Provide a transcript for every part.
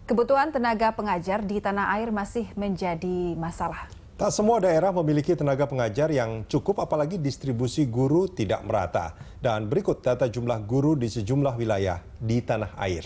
Kebutuhan tenaga pengajar di tanah air masih menjadi masalah. Tak semua daerah memiliki tenaga pengajar yang cukup, apalagi distribusi guru tidak merata. Dan berikut data jumlah guru di sejumlah wilayah di tanah air.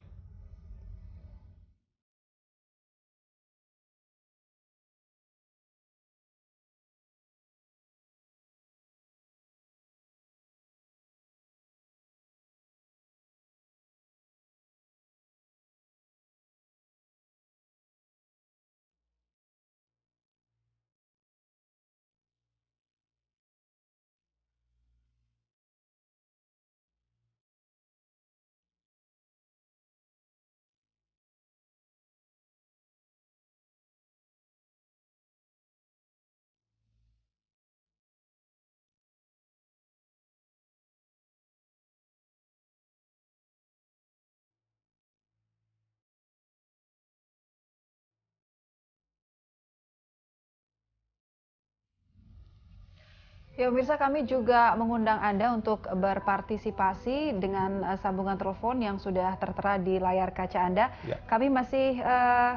Ya, pemirsa, kami juga mengundang Anda untuk berpartisipasi dengan sambungan telepon yang sudah tertera di layar kaca Anda. Ya. Kami masih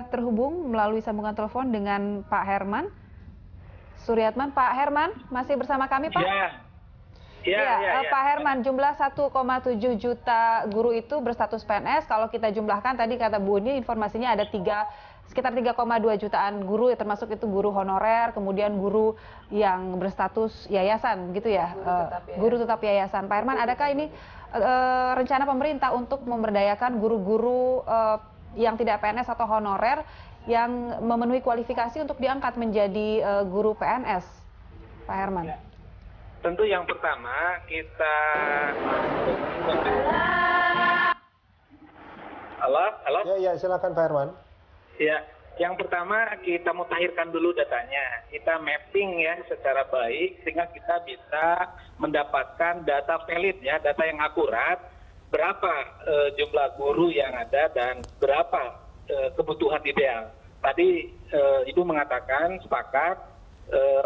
terhubung melalui sambungan telepon dengan Pak Herman Suryatman. Pak Herman, masih bersama kami, Pak? Ya. Pak Herman, jumlah 1,7 juta guru itu berstatus PNS. Kalau kita jumlahkan, tadi kata Bu Uni, informasinya ada sekitar 3,2 jutaan guru, ya, termasuk itu guru honorer, kemudian guru yang berstatus yayasan, gitu ya, guru tetap yayasan. Pak Herman, adakah ini rencana pemerintah untuk memberdayakan guru-guru yang tidak PNS atau honorer yang memenuhi kualifikasi untuk diangkat menjadi guru PNS, Pak Herman? Ya. Tentu yang pertama kita Halo? Ya, silakan Pak Herman. Ya, yang pertama kita mutakhirkan dulu datanya. Kita mapping ya secara baik sehingga kita bisa mendapatkan data valid ya, data yang akurat, berapa jumlah guru yang ada dan berapa kebutuhan ideal. Tadi Ibu mengatakan sepakat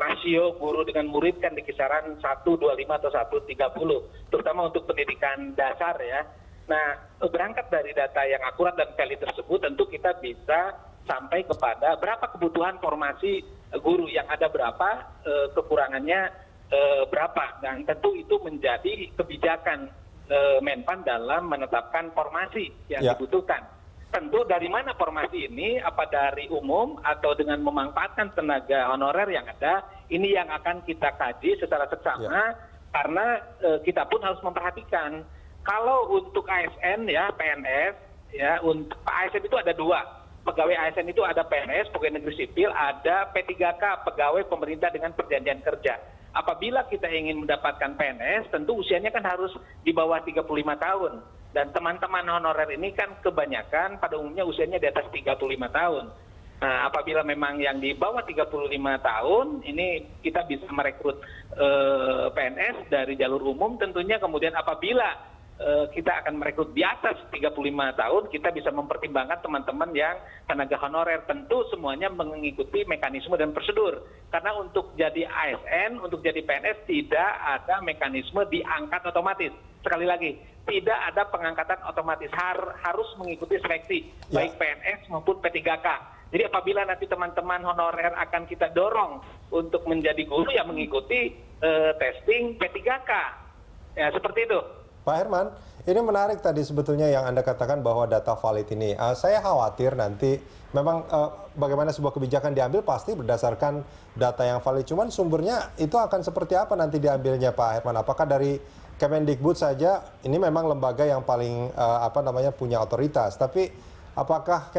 rasio guru dengan murid kan di kisaran 1,25 atau 1,30, terutama untuk pendidikan dasar ya. Nah, berangkat dari data yang akurat dan valid tersebut, tentu kita bisa sampai kepada berapa kebutuhan formasi guru yang ada, berapa kekurangannya berapa. Dan tentu itu menjadi kebijakan Menpan dalam menetapkan formasi yang dibutuhkan. Tentu dari mana formasi ini, apa dari umum atau dengan memanfaatkan tenaga honorer yang ada, ini yang akan kita kaji secara seksama, karena kita pun harus memperhatikan. Kalau untuk ASN ya, PNS, ya, untuk ASN itu ada dua. Pegawai ASN itu ada PNS, pegawai negeri sipil, ada P3K, pegawai pemerintah dengan perjanjian kerja. Apabila kita ingin mendapatkan PNS, tentu usianya kan harus di bawah 35 tahun. Dan teman-teman honorer ini kan kebanyakan pada umumnya usianya di atas 35 tahun. Nah, apabila memang yang di bawah 35 tahun, ini kita bisa merekrut PNS dari jalur umum tentunya. Kemudian apabila kita akan merekrut di atas 35 tahun, kita bisa mempertimbangkan teman-teman yang tenaga honorer. Tentu semuanya mengikuti mekanisme dan prosedur. Karena untuk jadi ASN, untuk jadi PNS tidak ada mekanisme diangkat otomatis. Sekali lagi, tidak ada pengangkatan otomatis, harus mengikuti seleksi, baik PNS maupun P3K. Jadi apabila nanti teman-teman honorer akan kita dorong untuk menjadi guru, ya mengikuti testing P3K. Ya, seperti itu. Pak Herman, ini menarik tadi sebetulnya yang Anda katakan bahwa data valid ini. Saya khawatir nanti memang bagaimana sebuah kebijakan diambil pasti berdasarkan data yang valid. Cuman sumbernya itu akan seperti apa nanti diambilnya, Pak Herman? Apakah dari Kemendikbud saja? Ini memang lembaga yang paling punya otoritas. Tapi apakah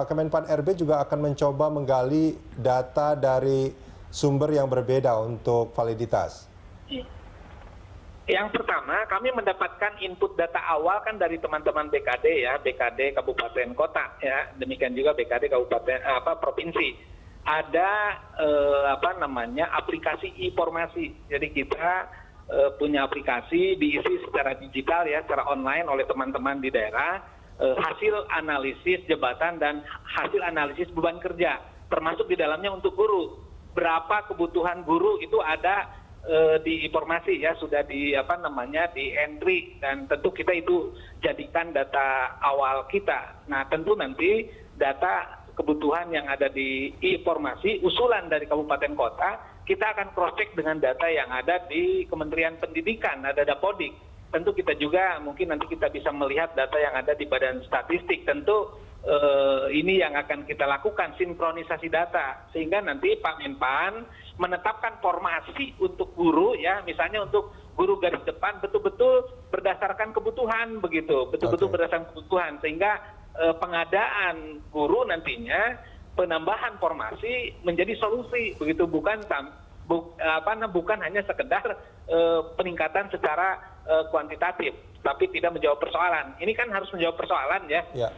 Kemenpan RB juga akan mencoba menggali data dari sumber yang berbeda untuk validitas? Yang pertama, kami mendapatkan input data awal kan dari teman-teman BKD ya, BKD Kabupaten Kota ya, demikian juga BKD Kabupaten Provinsi. Ada aplikasi informasi. Jadi kita punya aplikasi diisi secara digital ya, secara online oleh teman-teman di daerah, hasil analisis jabatan dan hasil analisis beban kerja, termasuk di dalamnya untuk guru. Berapa kebutuhan guru itu ada di informasi ya, sudah di di entry, dan tentu kita itu jadikan data awal kita. Nah, tentu nanti data kebutuhan yang ada di informasi usulan dari kabupaten kota, kita akan cross check dengan data yang ada di Kementerian Pendidikan, ada Dapodik. Tentu kita juga mungkin nanti kita bisa melihat data yang ada di Badan Statistik. Tentu ini yang akan kita lakukan, sinkronisasi data, sehingga nanti Pak Menpan menetapkan formasi untuk guru, ya, misalnya untuk guru garis depan betul-betul berdasarkan kebutuhan, begitu, betul-betul berdasarkan kebutuhan, sehingga pengadaan guru nantinya penambahan formasi menjadi solusi, begitu, bukan hanya sekedar peningkatan secara kuantitatif, tapi tidak menjawab persoalan. Ini kan harus menjawab persoalan, ya. Ya.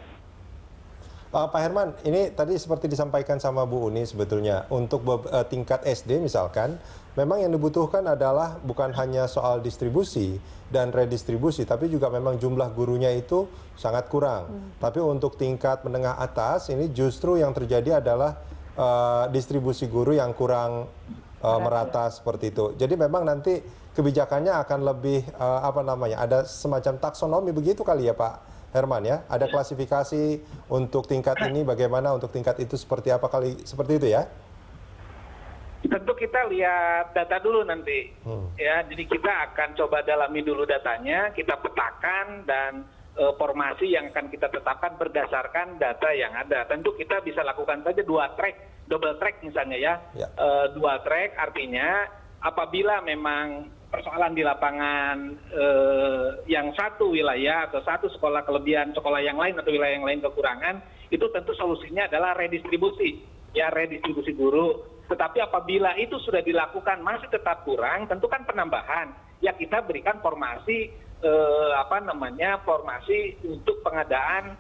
Pak Herman, ini tadi seperti disampaikan sama Bu Uni sebetulnya, untuk tingkat SD misalkan, memang yang dibutuhkan adalah bukan hanya soal distribusi dan redistribusi, tapi juga memang jumlah gurunya itu sangat kurang. Tapi untuk tingkat menengah atas, ini justru yang terjadi adalah distribusi guru yang kurang merata seperti itu. Jadi memang nanti kebijakannya akan lebih, ada semacam taksonomi begitu kali ya Pak Herman ya, ada klasifikasi untuk tingkat ini bagaimana, untuk tingkat itu seperti apa kali, seperti itu ya? Tentu kita lihat data dulu nanti, ya. Jadi kita akan coba dalami dulu datanya, kita petakan dan formasi yang akan kita tetapkan berdasarkan data yang ada. Tentu kita bisa lakukan saja double track misalnya ya. Dual track artinya apabila memang persoalan di lapangan yang satu wilayah atau satu sekolah kelebihan sekolah yang lain atau wilayah yang lain kekurangan, itu tentu solusinya adalah redistribusi, ya, redistribusi guru. Tetapi apabila itu sudah dilakukan masih tetap kurang, tentu kan penambahan, ya kita berikan formasi formasi untuk pengadaan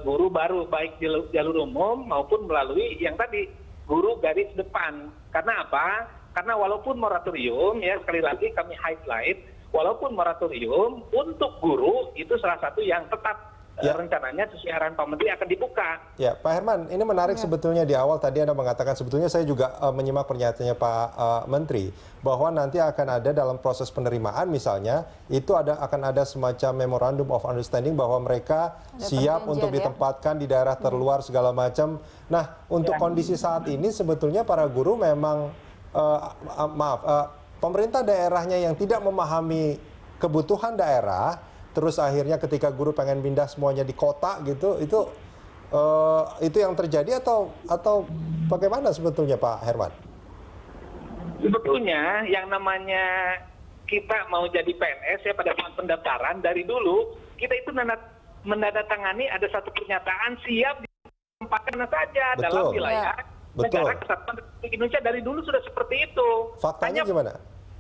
guru baru, baik di jalur umum maupun melalui yang tadi guru garis depan. Karena apa? Karena walaupun moratorium, ya sekali lagi kami highlight, walaupun moratorium untuk guru itu salah satu yang tetap rencananya sesuai arahan Pak Menteri akan dibuka. Ya, Pak Herman, ini menarik sebetulnya di awal tadi Anda mengatakan, sebetulnya saya juga menyimak pernyataannya Pak Menteri, bahwa nanti akan ada dalam proses penerimaan misalnya, itu akan ada semacam memorandum of understanding bahwa mereka siap untuk ditempatkan di daerah terluar segala macam. Nah, untuk kondisi saat ini sebetulnya para guru memang, pemerintah daerahnya yang tidak memahami kebutuhan daerah, terus akhirnya ketika guru pengen pindah semuanya di kota gitu, itu yang terjadi atau bagaimana sebetulnya Pak Herman? Sebetulnya yang namanya kita mau jadi PNS ya pada saat pendaftaran dari dulu kita itu menandatangani ada satu pernyataan siap ditempatkan saja dalam wilayah negara kesatuan Republik Indonesia. Dari dulu sudah seperti itu. Faktanya gimana?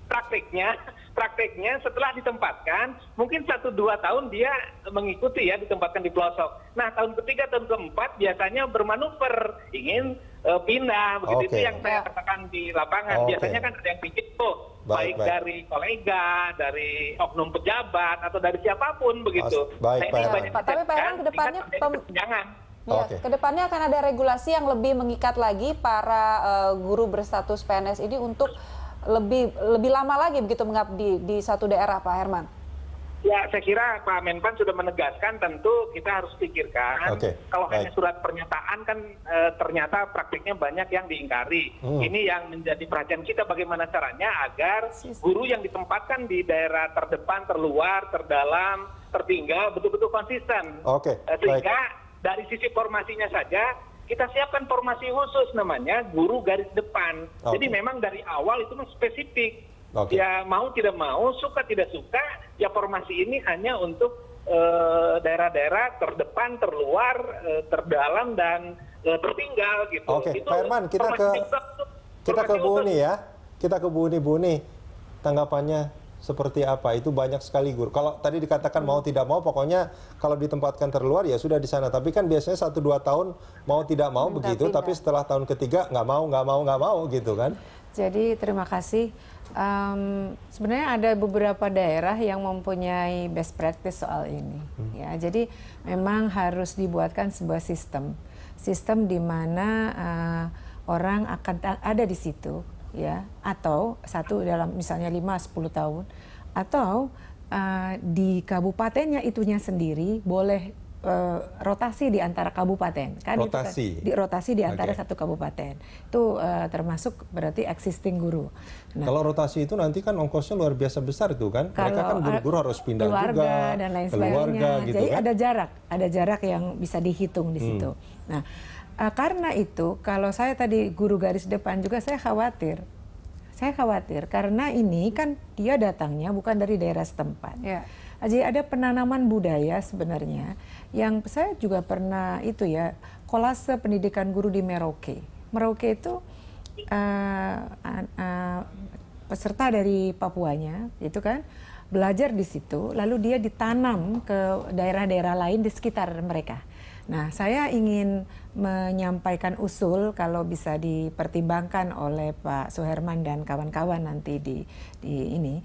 Prakteknya setelah ditempatkan mungkin 1-2 tahun dia mengikuti ya, ditempatkan di pelosok. Nah tahun ketiga, tahun keempat biasanya bermanuver ingin pindah, begitu. Itu yang saya katakan di lapangan. Biasanya kan ada yang pikir baik dari kolega, dari oknum pejabat atau dari siapapun begitu. Baik, tapi Pak Herman kedepannya kedepannya akan ada regulasi yang lebih mengikat lagi para guru berstatus PNS ini untuk lebih lama lagi begitu mengabdi di satu daerah, Pak Herman. Ya, saya kira Pak Menpan sudah menegaskan, tentu kita harus pikirkan. Kalau hanya surat pernyataan kan ternyata praktiknya banyak yang diingkari. Ini yang menjadi perhatian kita, bagaimana caranya agar guru yang ditempatkan di daerah terdepan, terluar, terdalam, tertinggal betul-betul konsisten. Sehingga dari sisi formasinya saja kita siapkan formasi khusus namanya guru garis depan. Jadi memang dari awal itu spesifik. Ya mau tidak mau, suka tidak suka, ya formasi ini hanya untuk daerah-daerah terdepan, terluar, terdalam dan tertinggal gitu. Pak Herman, kita ke Bu Uni ya. Kita ke Bu Uni. Tanggapannya seperti apa? Itu banyak sekali guru. Kalau tadi dikatakan mau tidak mau, pokoknya kalau ditempatkan terluar ya sudah di sana. Tapi kan biasanya 1-2 tahun mau tidak mau begitu. Tapi setelah tahun ketiga nggak mau gitu kan? Jadi terima kasih. Sebenarnya ada beberapa daerah yang mempunyai best practice soal ini. Ya, jadi memang harus dibuatkan sebuah sistem di mana orang akan ada di situ. Ya, atau satu dalam misalnya 5-10 tahun, atau di kabupatennya itunya sendiri boleh rotasi di antara kabupaten, kan Rotasi. itu kan, rotasi di antara Oke. satu kabupaten itu termasuk berarti existing guru. Nah, Kalau rotasi itu nanti kan ongkosnya luar biasa besar itu kan. Mereka kan kalau guru-guru harus pindah keluarga juga, dan lain keluarga sebagainya. gitu Jadi kan. ada jarak yang bisa dihitung di situ. Nah, karena itu kalau saya tadi guru garis depan juga saya khawatir. Saya khawatir karena ini kan dia datangnya bukan dari daerah setempat. Ya. Jadi ada penanaman budaya sebenarnya yang saya juga pernah itu ya, kolase pendidikan guru di Merauke. Merauke itu peserta dari Papuanya itu kan belajar di situ, lalu dia ditanam ke daerah-daerah lain di sekitar mereka. Nah, saya ingin menyampaikan usul kalau bisa dipertimbangkan oleh Pak Suherman dan kawan-kawan nanti di ini.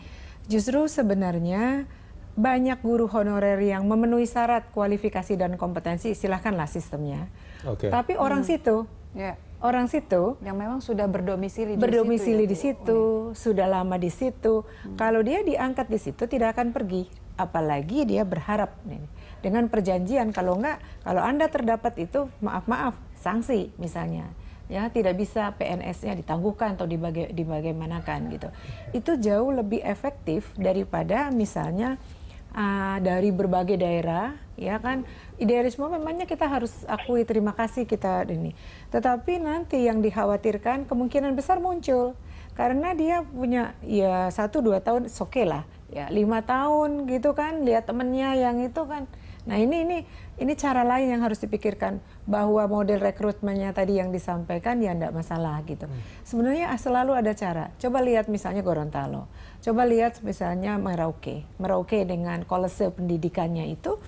Justru sebenarnya banyak guru honorer yang memenuhi syarat kualifikasi dan kompetensi, silahkanlah sistemnya. Oke. Tapi orang situ, Ya. orang situ Yang memang sudah berdomisili berdomisili di situ, ya, Bu. situ, sudah lama di situ. Kalau dia diangkat di situ tidak akan pergi, apalagi dia berharap nih, dengan perjanjian kalau enggak, kalau Anda terdapat itu maaf sanksi misalnya. Ya, tidak bisa PNS-nya ditangguhkan atau dibagaimanakan gitu. Itu jauh lebih efektif daripada misalnya dari berbagai daerah, ya kan, idealisme memangnya kita harus akui, terima kasih kita ini. Tetapi nanti yang dikhawatirkan kemungkinan besar muncul karena dia punya ya 1-2 tahun oke lah, ya 5 tahun gitu kan, lihat temennya yang itu kan. Nah ini cara lain yang harus dipikirkan, bahwa model rekrutmennya tadi yang disampaikan ya enggak masalah gitu. Sebenarnya selalu ada cara. Coba lihat misalnya Gorontalo, coba lihat misalnya Merauke dengan kolase pendidikannya itu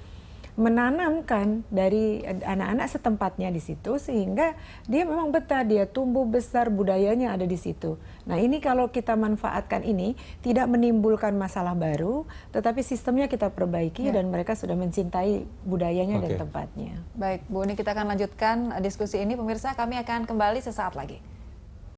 menanamkan dari anak-anak setempatnya di situ sehingga dia memang betah, dia tumbuh besar, budayanya ada di situ. Nah ini kalau kita manfaatkan ini tidak menimbulkan masalah baru, tetapi sistemnya kita perbaiki dan mereka sudah mencintai budayanya dan tempatnya. Baik, Bu Uni, kita akan lanjutkan diskusi ini. Pemirsa, kami akan kembali sesaat lagi.